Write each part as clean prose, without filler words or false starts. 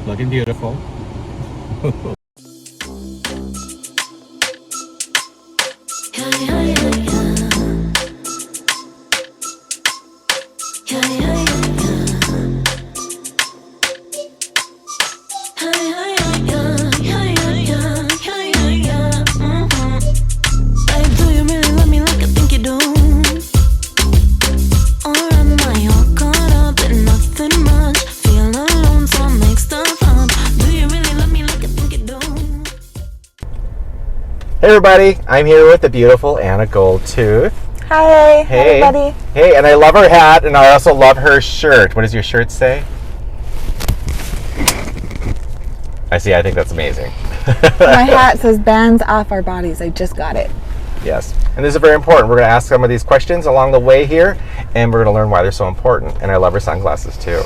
Looking beautiful. Hey everybody, I'm here with the beautiful Anna Goldtooth. Hi, Hey. everybody. Hey, and I love her hat, and I also love her shirt. What does your shirt say? I think that's amazing. My hat says bands off our bodies. I just got it. Yes, and this is very important. We're going to ask some of these questions along the way here, and we're going to learn why they're so important. And I love her sunglasses too.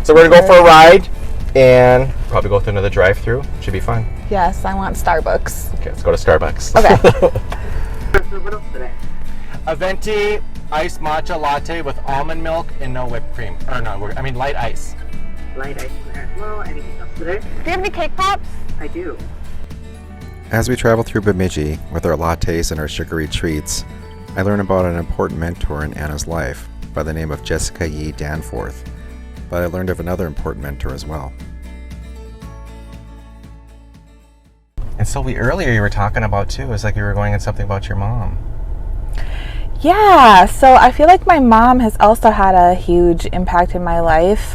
So we're going to go for a ride, and probably go through another drive-through. Should be fun. Yes, I want Starbucks. Okay, let's go to Starbucks. Okay. A venti iced matcha latte with almond milk and no whipped cream. Or no, light ice. Light ice as well. Anything else today? Do you have any cake pops? I do. As we travel through Bemidji with our lattes and our sugary treats, I learn about an important mentor in Anna's life by the name of Jessica Yee Danforth, but I learned of another important mentor as well. And so earlier you were talking about too, it's like you were going into something about your mom. Yeah, so I feel like my mom has also had a huge impact in my life.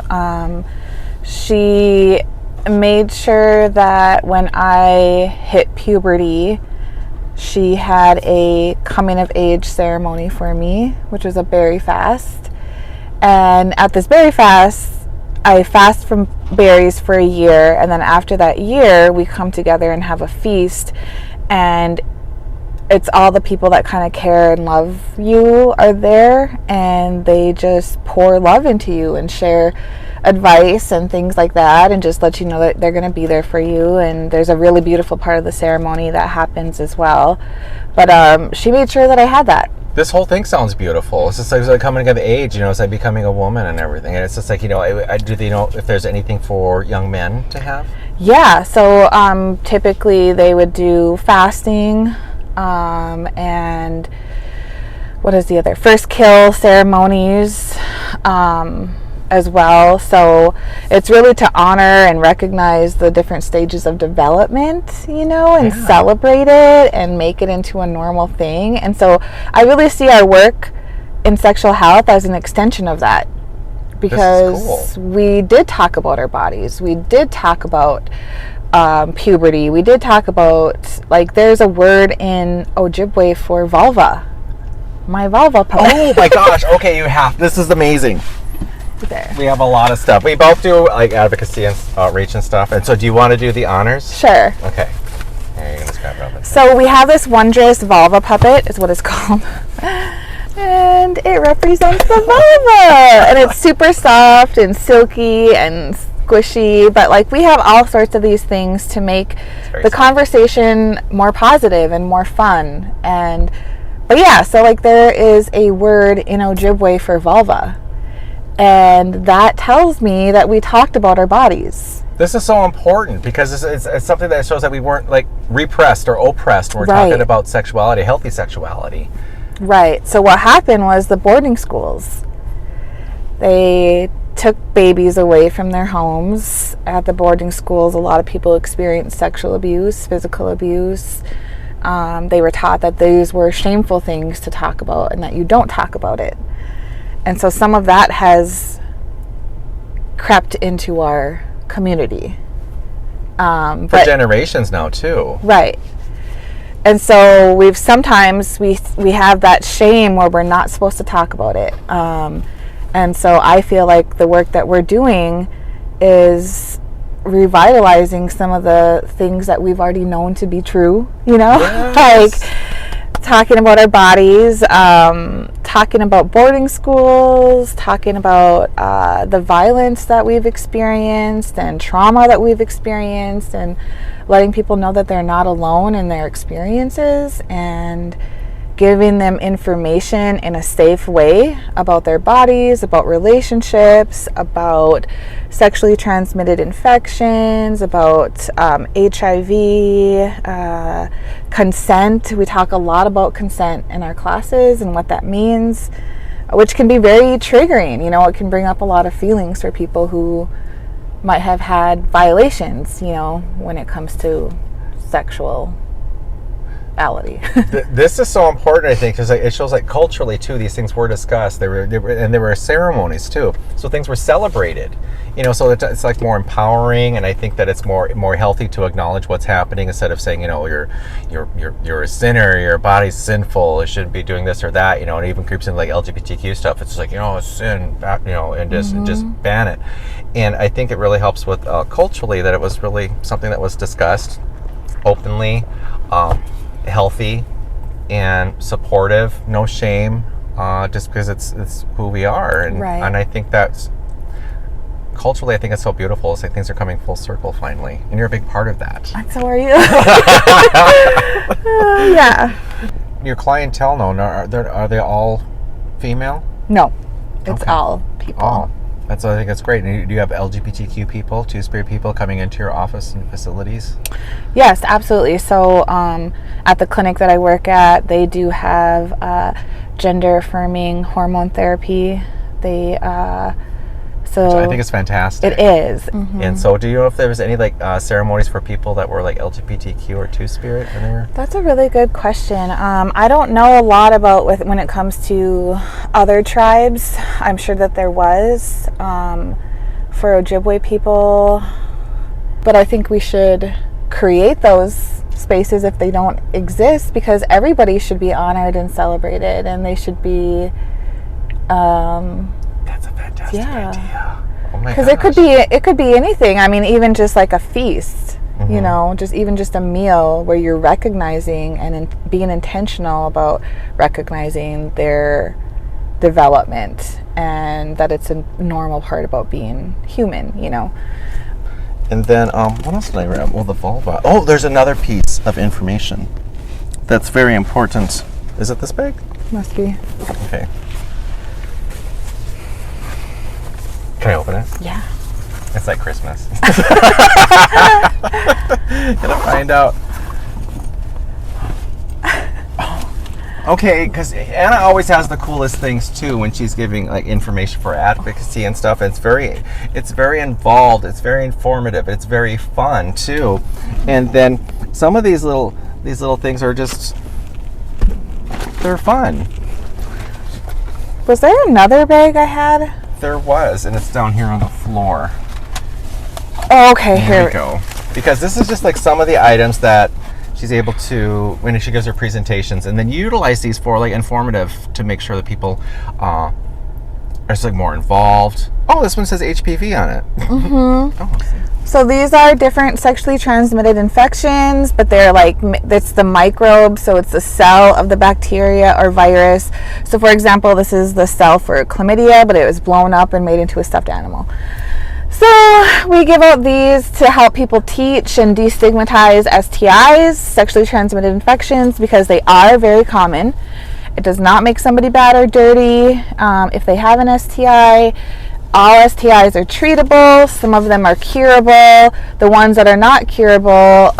She made sure that when I hit puberty, she had a coming of age ceremony for me, which was a berry fast. And at this berry fast, I fast from berries for a year, and then after that year, we come together and have a feast, and it's all the people that kind of care and love you are there, and they just pour love into you and share advice and things like that, and just let you know that they're going to be there for you. And there's a really beautiful part of the ceremony that happens as well. But she made sure that I had that. This whole thing sounds beautiful. It's just like coming of age, it's like becoming a woman and everything. And it's just like, do they know if there's anything for young men to have? Yeah, so typically they would do fasting, and what is the other? First kill ceremonies as well. So it's really to honor and recognize the different stages of development, and celebrate it and make it into a normal thing. And so I really see our work in sexual health as an extension of that, because cool. We did talk about our bodies. We did talk about puberty. We did talk about, there's a word in Ojibwe for vulva. My vulva puppet. Oh my gosh. Okay, this is amazing. There. We have a lot of stuff. We both do advocacy and outreach and stuff. And so do you want to do the honors? Sure. Okay. Here, you're going to scrap it up. So we have this wondrous vulva puppet, is what it's called. And it represents the vulva. And it's super soft and silky and squishy. But we have all sorts of these things to make the conversation more positive and more fun. But yeah, so there is a word in Ojibwe for vulva. And that tells me that we talked about our bodies. This is so important because it's something that shows that we weren't repressed or oppressed when we're talking about sexuality, healthy sexuality. Right. So what happened was the boarding schools, they took babies away from their homes. At the boarding schools, a lot of people experienced sexual abuse, physical abuse. They were taught that these were shameful things to talk about and that you don't talk about it. And so some of that has crept into our community. For generations now, too. Right. And so we have that shame where we're not supposed to talk about it. And so I feel like the work that we're doing is revitalizing some of the things that we've already known to be true, Yes. Talking about our bodies, talking about boarding schools, talking about the violence that we've experienced and trauma that we've experienced, and letting people know that they're not alone in their experiences, and giving them information in a safe way about their bodies, about relationships, about sexually transmitted infections, about HIV, consent. We talk a lot about consent in our classes and what that means, which can be very triggering. You know, it can bring up a lot of feelings for people who might have had violations, you know, when it comes to sexuality. This is so important, I think, because it shows like culturally too, these things were discussed. There were ceremonies too, so things were celebrated. You know, so it's like more empowering, and I think that it's more healthy to acknowledge what's happening instead of saying, you know, you're a sinner, your body's sinful, it shouldn't be doing this or that. You know, and it even creeps in like LGBTQ stuff. It's like, you know, it's sin, you know, and just ban it. And I think it really helps with culturally that it was really something that was discussed openly, healthy and supportive, no shame, just because it's who we are, and right. And I think that's culturally, I think it's so beautiful. It's like things are coming full circle finally, and you're a big part of that. And so are you. Yeah. Your clientele, are they all female? No, it's Okay. all people. Oh, I think it's great. And do you have LGBTQ people, Two-Spirit people coming into your office and facilities? Yes, absolutely. So at the clinic that I work at, they do have gender affirming hormone therapy. Which I think it's fantastic. It is. Mm-hmm. And so do you know if there was any like ceremonies for people that were like LGBTQ or Two-Spirit in there? That's a really good question. I don't know a lot about when it comes to other tribes. I'm sure that there was for Ojibwe people, but I think we should create those spaces if they don't exist, because everybody should be honored and celebrated, and they should be That's a fantastic idea. Oh my because gosh. it could be anything. I mean, even just like a feast, you know, just a meal where you're recognizing and being intentional about recognizing their development, and that it's a normal part about being human, you know. And then, what else did I grab? Well, the vulva. Oh, there's another piece of information that's very important. Is it this big? Must be. Okay. Can I open it? Yeah. It's like Christmas. Gonna find out. Okay, because Anna always has the coolest things too when she's giving like information for advocacy and stuff. It's very involved. It's very informative. It's very fun too. And then some of these little things are just, they're fun. Was there another bag I had? There was, and it's down here on the floor. Oh, okay. Here Here we go. Because this is just like some of the items that she's able to, when she gives her presentations, and then utilize these for like informative to make sure that people are just like more involved. Oh, this one says HPV on it. Mm-hmm. Oh, I see. So these are different sexually transmitted infections, but they're like, it's the microbe, so it's the cell of the bacteria or virus. So for example, this is the cell for chlamydia, but it was blown up and made into a stuffed animal. So we give out these to help people teach and destigmatize STIs, sexually transmitted infections, because they are very common. It does not make somebody bad or dirty if they have an STI. All STIs are treatable. Some of them are curable. The ones that are not curable,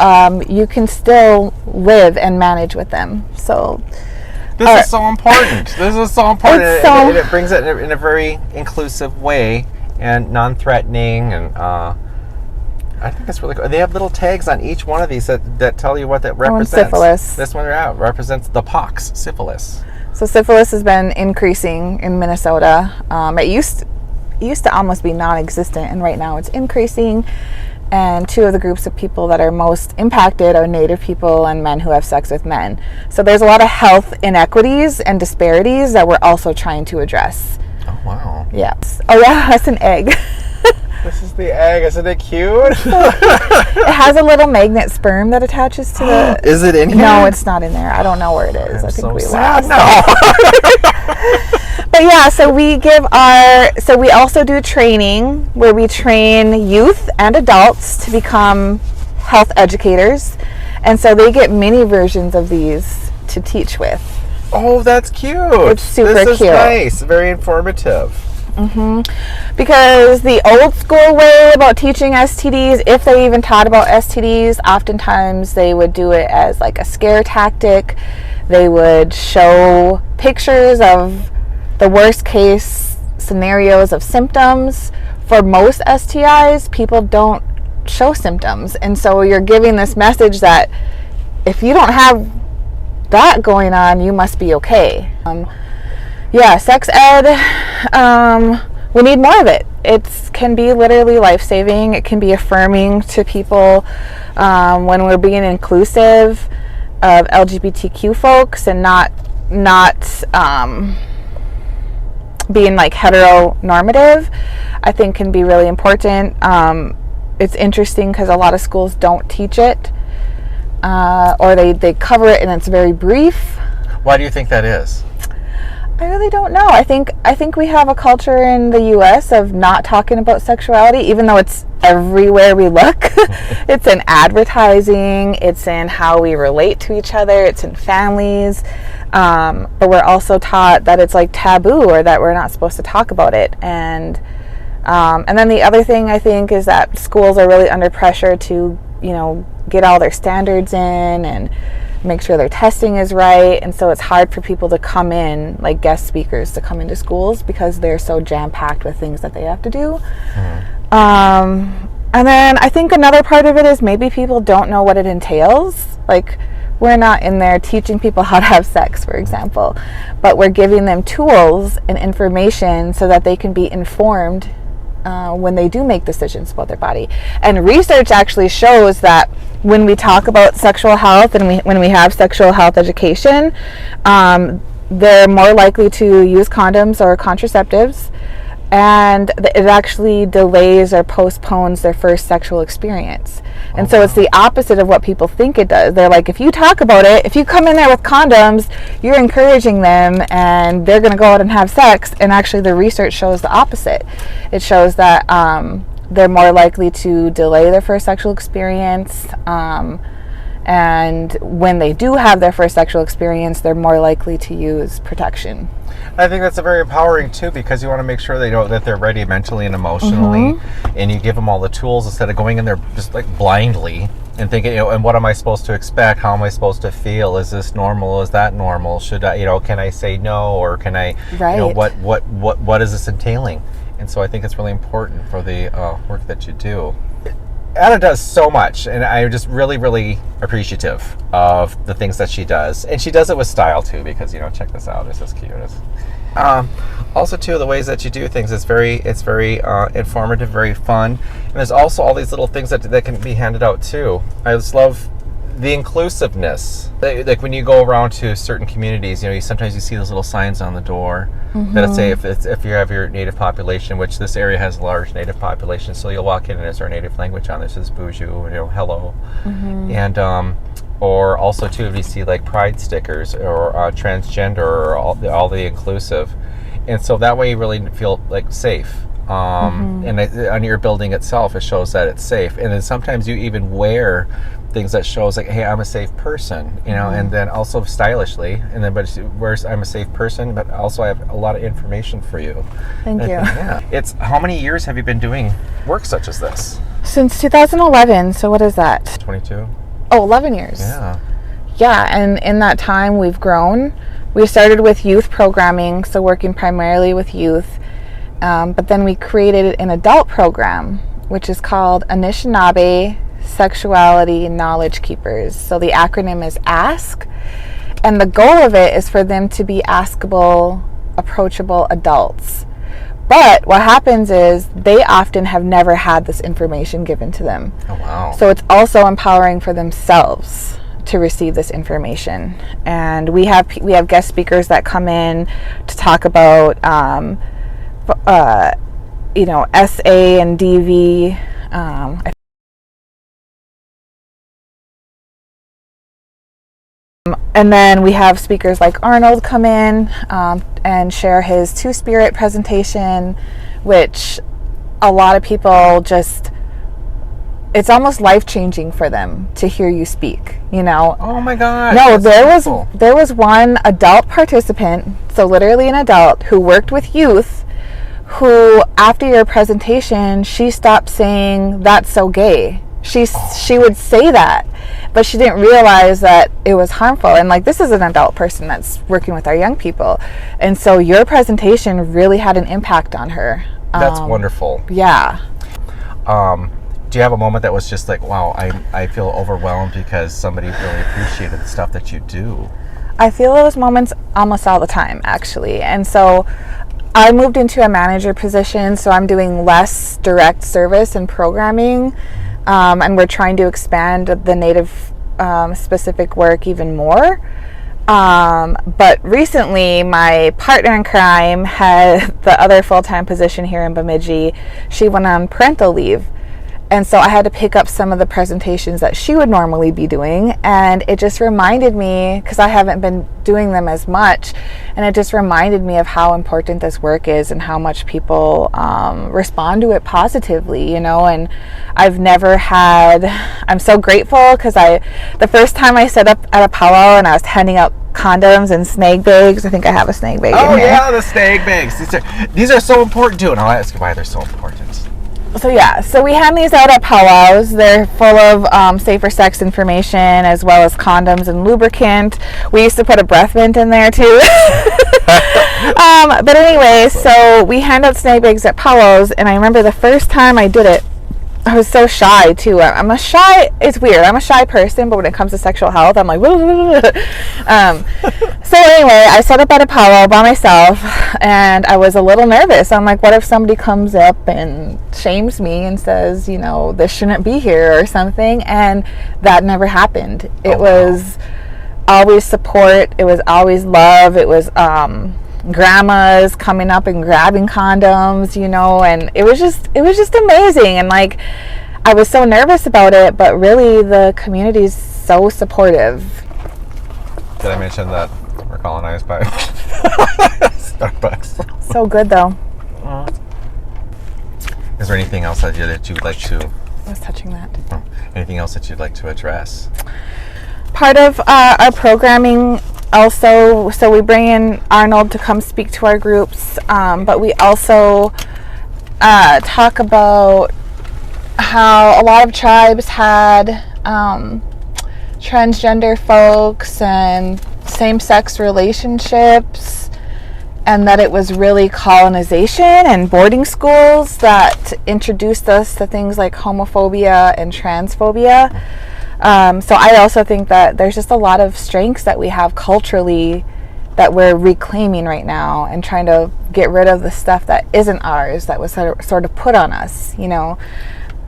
you can still live and manage with them. So this is so important. This is so important. And it brings it in a very inclusive way and non-threatening, and I think that's really cool. They have little tags on each one of these that tell you what that represents. Syphilis. This one represents the pox, syphilis. So syphilis has been increasing in Minnesota. It used to almost be non-existent, and right now it's increasing. And two of the groups of people that are most impacted are Native people and men who have sex with men. So there's a lot of health inequities and disparities that we're also trying to address. Oh, wow. Yes. Oh, yeah, that's an egg. This is the egg. Isn't it cute? It has a little magnet sperm that attaches to the... Is it in here? No, it's not in there. I don't know where it is. I'm I think so we sad lost now. But yeah, so we also do training where we train youth and adults to become health educators. And so they get mini versions of these to teach with. Oh, that's cute. It's super This is cute. nice. Very informative. Because the old school way about teaching STDs, if they even taught about STDs, oftentimes they would do it as like a scare tactic. They would show pictures of the worst case scenarios of symptoms. For most STIs, people don't show symptoms. And so you're giving this message that if you don't have that going on, you must be okay. Sex ed, we need more of it. It can be literally life-saving. It can be affirming to people when we're being inclusive of LGBTQ folks and not being like heteronormative. I think can be really important. It's interesting because a lot of schools don't teach it, or they cover it and it's very brief. Why do you think that is? I really don't know. I think we have a culture in the US of not talking about sexuality, even though it's everywhere we look. It's in advertising, it's in how we relate to each other, it's in families. But we're also taught that it's like taboo, or that we're not supposed to talk about it. And then the other thing I think is that schools are really under pressure to, get all their standards in and make sure their testing is right. And so it's hard for people to come in, like guest speakers, to come into schools because they're so jam-packed with things that they have to do. And then I think another part of it is maybe people don't know what it entails. Like, we're not in there teaching people how to have sex, for example, but we're giving them tools and information so that they can be informed when they do make decisions about their body. And research actually shows that when we talk about sexual health and when we have sexual health education, they're more likely to use condoms or contraceptives, and it actually delays or postpones their first sexual experience. And so it's the opposite of what people think it does. They're like, if you talk about it, if you come in there with condoms, you're encouraging them and they're going to go out and have sex. And actually the research shows the opposite. It shows that they're more likely to delay their first sexual experience. And when they do have their first sexual experience, they're more likely to use protection. I think that's a very empowering too, because you want to make sure they know that they're ready mentally and emotionally, and you give them all the tools instead of going in there just like blindly and thinking, and what am I supposed to expect? How am I supposed to feel? Is this normal? Is that normal? Should I, can I say no, or can I, what is this entailing? And so I think it's really important for the work that you do. Anna does so much, and I'm just really, really appreciative of the things that she does. And she does it with style, too, because, check this out. This is cute. Also, too, the ways that you do things, it's very informative, very fun. And there's also all these little things that can be handed out, too. I just love the inclusiveness. Like when you go around to certain communities, sometimes you see those little signs on the door that say if you have your native population, which this area has a large native population, so you'll walk in and there's our native language on there. It says "Bonjour," hello, and or also too, if you see like pride stickers or transgender or all the inclusive, and so that way you really feel like safe. And on your building itself, it shows that it's safe. And then sometimes you even wear things that shows like, hey, I'm a safe person, and then also stylishly, and then but where's I'm a safe person, but also I have a lot of information for you. Thank you. It's how many years have you been doing work such as this? Since 2011. So what is that? 22. Oh, 11 years. Yeah, and in that time we've grown. We started with youth programming, so working primarily with youth, but then we created an adult program, which is called Anishinaabe Sexuality Knowledge Keepers. So the acronym is ASK, and the goal of it is for them to be askable, approachable adults. But what happens is they often have never had this information given to them. Oh, wow. So it's also empowering for themselves to receive this information. And we have guest speakers that come in to talk about SA and DV. And then we have speakers like Arnold come in and share his Two-Spirit presentation, which a lot of people just it's almost life-changing for them to hear you speak, you know. Oh my God. No, Beautiful. there was one adult participant, so literally an adult, who worked with youth, who after your presentation, she stopped saying, "That's so gay." She would say that, but she didn't realize that it was harmful. And like, this is an adult person that's working with our young people, and so your presentation really had an impact on her. That's wonderful. Yeah. Do you have a moment that was just like, wow, I feel overwhelmed because somebody really appreciated the stuff that you do? I feel those moments almost all the time, actually. And so I moved into a manager position, so I'm doing less direct service and programming, and we're trying to expand the Native specific work even more. But recently, my partner in crime had the other full-time position here in Bemidji. She went on parental leave. And so I had to pick up some of the presentations that she would normally be doing. And it just reminded me, because I haven't been doing them as much, and it just reminded me of how important this work is and how much people respond to it positively, you know. And I'm so grateful, because the first time I set up at a powwow and I was handing out condoms and snake bags. I think I have a snake bag in here. Yeah, the snake bags. These are so important too, and I'll ask you why they're so important. So we hand these out at powwows. They're full of safer sex information, as well as condoms and lubricant. We used to put a breath mint in there too. But anyway, so we hand out snake bags at powwows, and I remember the first time I did it, I was so shy too. It's weird. I'm a shy person, but when it comes to sexual health, I'm like, so anyway, I set up at a powwow by myself, and I was a little nervous. I'm like, what if somebody comes up and shames me and says, you know, this shouldn't be here or something? And that never happened. It was always support. It was always love. It was, grandmas coming up and grabbing condoms, you know, and it was just amazing. And like, I was so nervous about it, but really the community's so supportive. Did I mention that we're colonized by Starbucks? So good though. Is there anything else that you'd like to? I was touching that. Anything else that you'd like to address? Part of our programming also, so we bring in Arnold to come speak to our groups, but we also talk about how a lot of tribes had transgender folks and same-sex relationships, and that it was really colonization and boarding schools that introduced us to things like homophobia and transphobia. So I also think that there's just a lot of strengths that we have culturally that we're reclaiming right now, and trying to get rid of the stuff that isn't ours, that was sort of put on us, you know.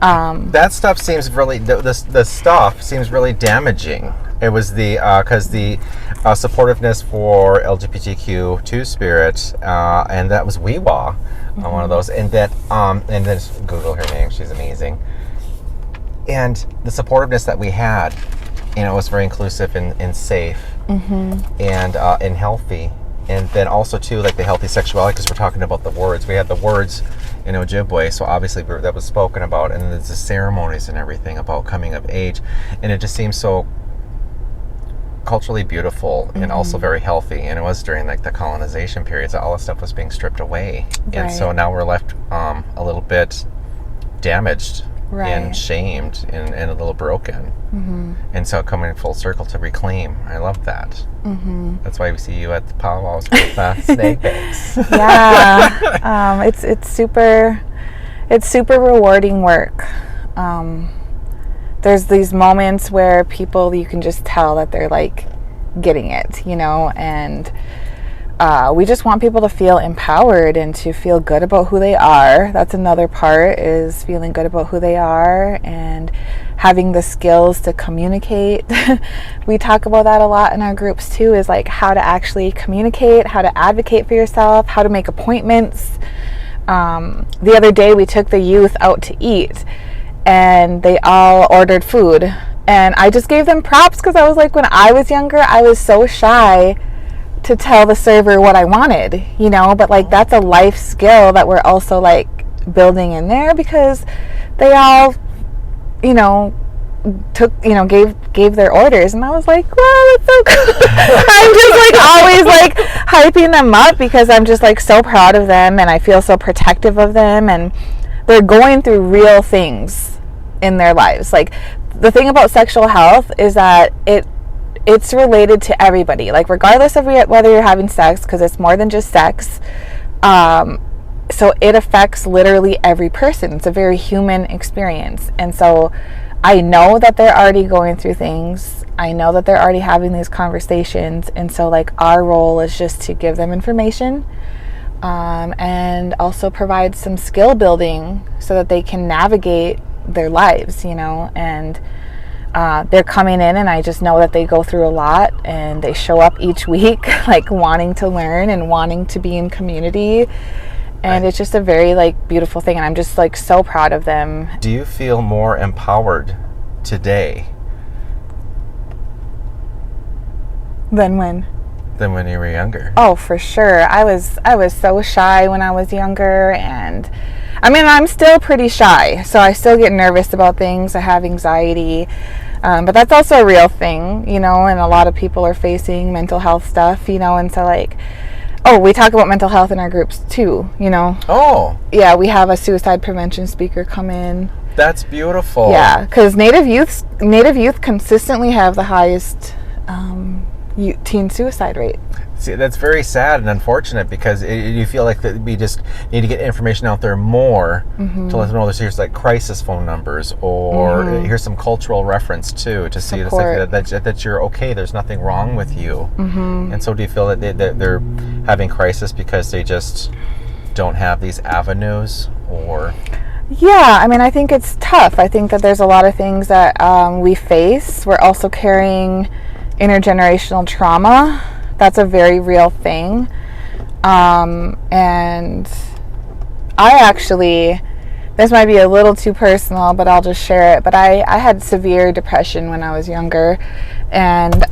That stuff seems really, the stuff seems really damaging. It was because the supportiveness for LGBTQ two-spirit, and that was Weewa, one of those, and that, and then just Google her name, she's amazing. And the supportiveness that we had, you know, was very inclusive and safe, and healthy. And then also too, like the healthy sexuality, because we're talking about the words. We had the words in Ojibwe, so obviously that was spoken about, and then there's the ceremonies and everything about coming of age, and it just seems so culturally beautiful and also very healthy. And it was during like the colonization periods that all this stuff was being stripped away, and so now we're left a little bit damaged. And shamed and a little broken. And so coming full circle to reclaim, I love that. That's why we see you at the powwows with snake bags. Yeah, it's super rewarding work. There's these moments where people, you can just tell that they're like getting it, you know, and we just want people to feel empowered and to feel good about who they are. That's another part, is feeling good about who they are and having the skills to communicate. We talk about that a lot in our groups too, is like how to actually communicate, how to advocate for yourself, how to make appointments. The other day we took the youth out to eat, and they all ordered food. And I just gave them props, because I was like, when I was younger, I was so shy to tell the server what I wanted, you know, but like that's a life skill that we're also like building in there, because they all you know, gave their orders, and I was like, wow, it's so cool. I'm just like always like hyping them up because I'm just like so proud of them, and I feel so protective of them, and they're going through real things in their lives. Like, the thing about sexual health is that it's related to everybody, like regardless of whether you're having sex, because it's more than just sex. So it affects literally every person. It's a very human experience. And so I know that they're already going through things. I know that they're already having these conversations. And so like our role is just to give them information, and also provide some skill building so that they can navigate their lives, you know. And they're coming in, and I just know that they go through a lot, and they show up each week like wanting to learn and wanting to be in community. And it's just a very like beautiful thing, and I'm just like so proud of them. Do you feel more empowered today Than when you were younger? Oh, for sure. I was so shy when I was younger, and I mean, I'm still pretty shy, so I still get nervous about things. I have anxiety, but that's also a real thing, you know, and a lot of people are facing mental health stuff, you know. And so like, we talk about mental health in our groups too, you know. Oh. Yeah, we have a suicide prevention speaker come in. That's beautiful. Yeah, because Native youth consistently have the highest teen suicide rate. See, that's very sad and unfortunate, because you feel like that we just need to get information out there more to let them know there's like crisis phone numbers, or here's some cultural reference too, to see it's like that you're okay, there's nothing wrong with you. And so do you feel that they're having crisis because they just don't have these avenues, or? Yeah, I mean, I think it's tough. I think that there's a lot of things that we face. We're also carrying intergenerational trauma. That's a very real thing. And I actually, this might be a little too personal, but I'll just share it. But I had severe depression when I was younger. And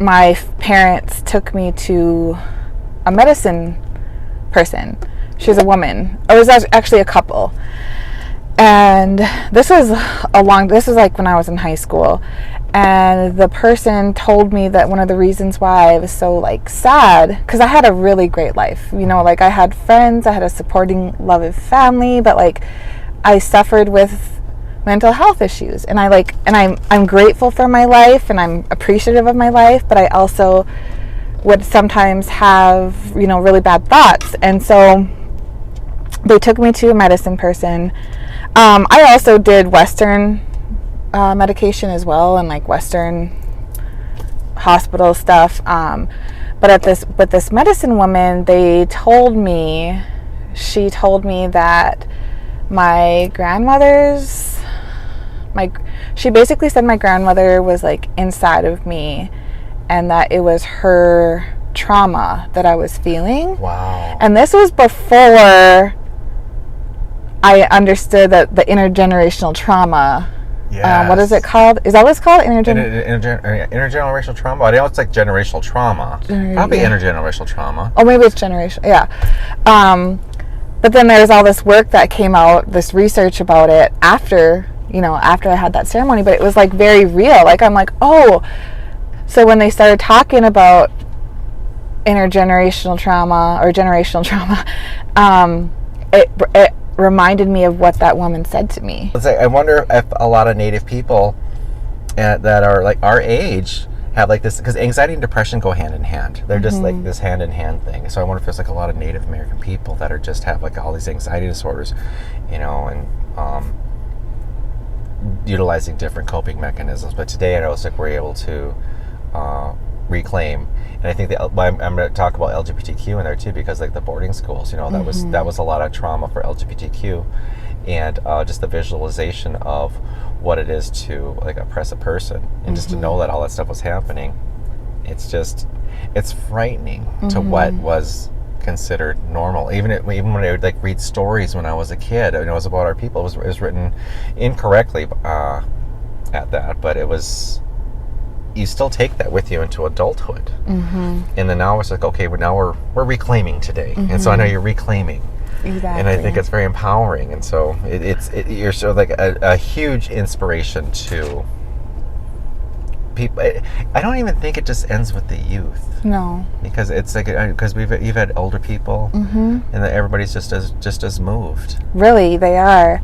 my parents took me to a medicine person. She was a woman. It was actually a couple. And this was like when I was in high school. And the person told me that one of the reasons why I was so like sad, because I had a really great life, you know, like I had friends, I had a supporting, loving family, but like I suffered with mental health issues, and I'm grateful for my life, and I'm appreciative of my life, but I also would sometimes have, you know, really bad thoughts. And so they took me to a medicine person. I also did Western medication as well, and like Western hospital stuff. But this medicine woman, she told me that she basically said my grandmother was like inside of me, and that it was her trauma that I was feeling. Wow. And this was before I understood that the intergenerational trauma. Yes. What is it called? Is that what it's called? Intergenerational trauma? I know it's like generational trauma. Probably intergenerational trauma. Oh, maybe it's generational. Yeah. But then there's all this work that came out, this research about it after I had that ceremony. But it was like very real. Like, I'm like, oh. So when they started talking about intergenerational trauma or generational trauma, it reminded me of what that woman said to me. I wonder if a lot of Native people that are like our age have like this, because anxiety and depression go hand in hand. They're just like this hand in hand thing. So I wonder if there's like a lot of Native American people that are just have like all these anxiety disorders, you know, and utilizing different coping mechanisms. But today I know it's like we're able to reclaim. And I think I'm going to talk about LGBTQ in there too, because like the boarding schools, you know, that was a lot of trauma for LGBTQ, and just the visualization of what it is to like oppress a person, and just to know that all that stuff was happening. It's frightening to what was considered normal. Even when I would like read stories when I was a kid, it was about our people. It was written incorrectly at that, but it was. You still take that with you into adulthood, and then now it's like, okay, we're reclaiming today, and so I know you're reclaiming. Exactly. And I think it's very empowering. And so you're sort of like a huge inspiration to people. I don't even think it just ends with the youth. No. Because it's like, because you've had older people, and that everybody's just as moved. Really, they are.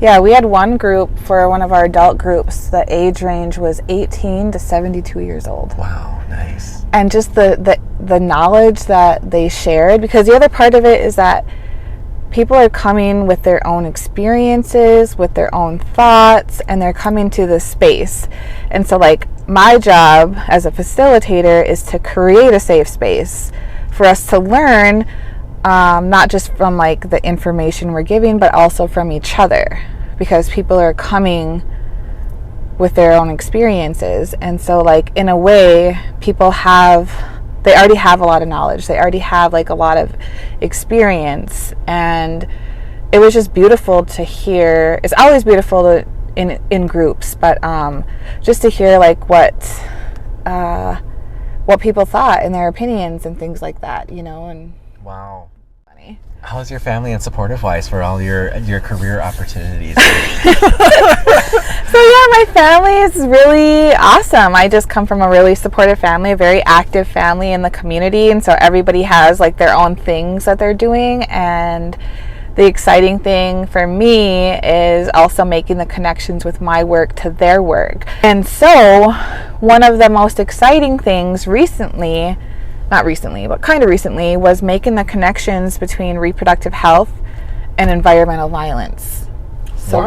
Yeah, we had one group for one of our adult groups. The age range was 18 to 72 years old. Wow, nice. And just the knowledge that they shared, because the other part of it is that people are coming with their own experiences, with their own thoughts, and they're coming to this space. And so, like, my job as a facilitator is to create a safe space for us to learn, not just from like the information we're giving, but also from each other, because people are coming with their own experiences. And so, like, in a way, they already have a lot of knowledge. They already have like a lot of experience, and it was just beautiful to hear. It's always beautiful in groups, but just to hear like what people thought and their opinions and things like that, and Wow. funny. How's your family and supportive wise for all your career opportunities? So yeah, my family is really awesome. I just come from a really supportive family, a very active family in the community, and so everybody has like their own things that they're doing. And the exciting thing for me is also making the connections with my work to their work. And so one of the most exciting things not recently, but kind of recently, was making the connections between reproductive health and environmental violence. So Wow.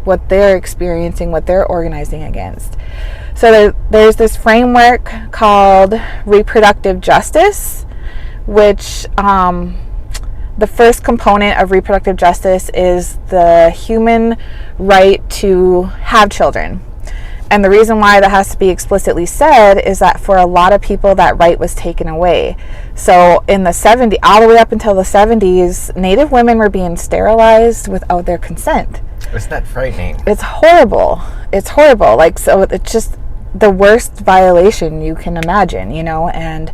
what they're experiencing, what they're organizing against. So there's this framework called reproductive justice, which the first component of reproductive justice is the human right to have children. And the reason why that has to be explicitly said is that for a lot of people, that right was taken away. So in the 70s, all the way up until the 70s, Native women were being sterilized without their consent. Isn't that frightening? It's horrible. It's horrible. Like, so it's just the worst violation you can imagine, and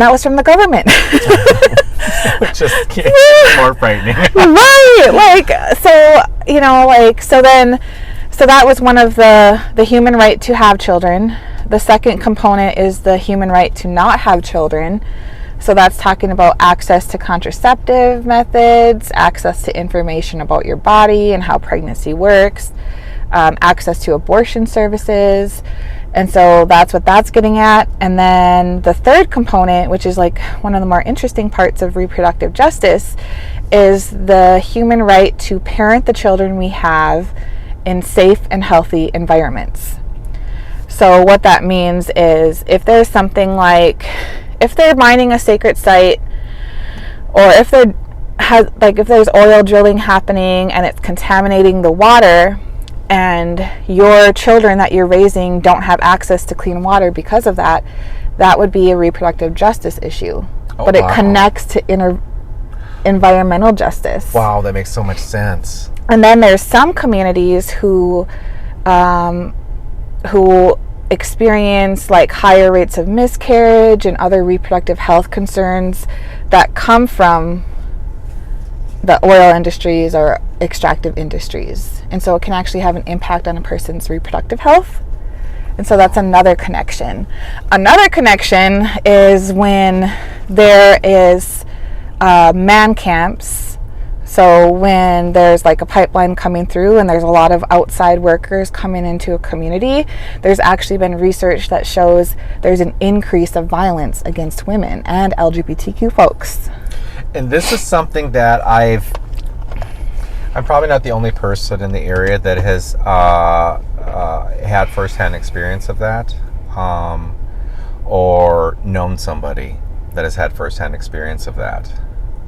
that was from the government. Which is more frightening. Right. So that was one of the human right to have children. The second component is the human right to not have children. So that's talking about access to contraceptive methods, access to information about your body and how pregnancy works, access to abortion services. And so that's what that's getting at. And then the third component, which is like one of the more interesting parts of reproductive justice, is the human right to parent the children we have in safe and healthy environments. So what that means is if there's something like, if they're mining a sacred site, or if there's oil drilling happening and it's contaminating the water, and your children that you're raising don't have access to clean water because of that, that would be a reproductive justice issue. But wow. It connects to environmental justice. Wow, that makes so much sense. And then there's some communities who experience like higher rates of miscarriage and other reproductive health concerns that come from the oil industries or extractive industries. And so it can actually have an impact on a person's reproductive health. And so that's another connection. Another connection is when there is man camps. So when there's like a pipeline coming through and there's a lot of outside workers coming into a community, there's actually been research that shows there's an increase of violence against women and LGBTQ folks. And this is something that I'm probably not the only person in the area that has had firsthand experience of that, or known somebody that has had firsthand experience of that.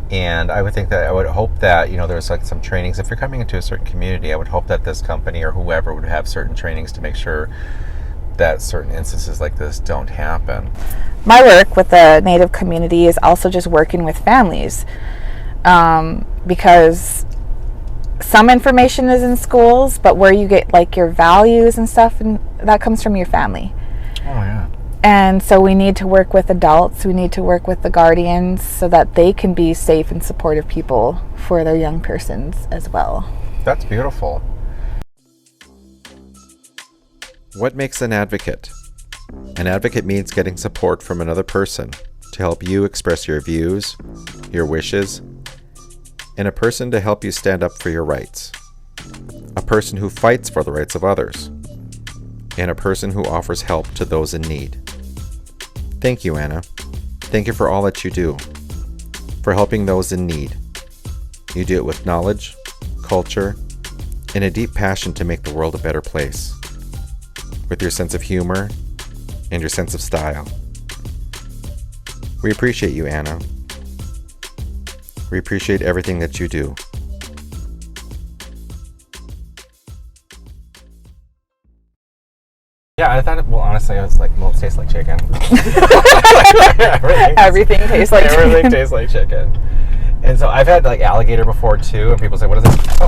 And I would hope that, there's like some trainings. If you're coming into a certain community, I would hope that this company or whoever would have certain trainings to make sure that certain instances like this don't happen. My work with the Native community is also just working with families, because some information is in schools, but where you get like your values and stuff, and that comes from your family. Oh yeah. And so we need to work with adults, we need to work with the guardians so that they can be safe and supportive people for their young persons as well. That's beautiful. What makes an advocate? An advocate means getting support from another person to help you express your views, your wishes, and a person to help you stand up for your rights. A person who fights for the rights of others, and a person who offers help to those in need. Thank you, Anna. Thank you for all that you do, for helping those in need. You do it with knowledge, culture, and a deep passion to make the world a better place. With your sense of humor and your sense of style. We appreciate you, Anna. We appreciate everything that you do. Yeah, I thought, well, honestly, I was like, well, it tastes like chicken. Everything tastes like Everything chicken. tastes like chicken. And so I've had like alligator before too, and people say, what is it?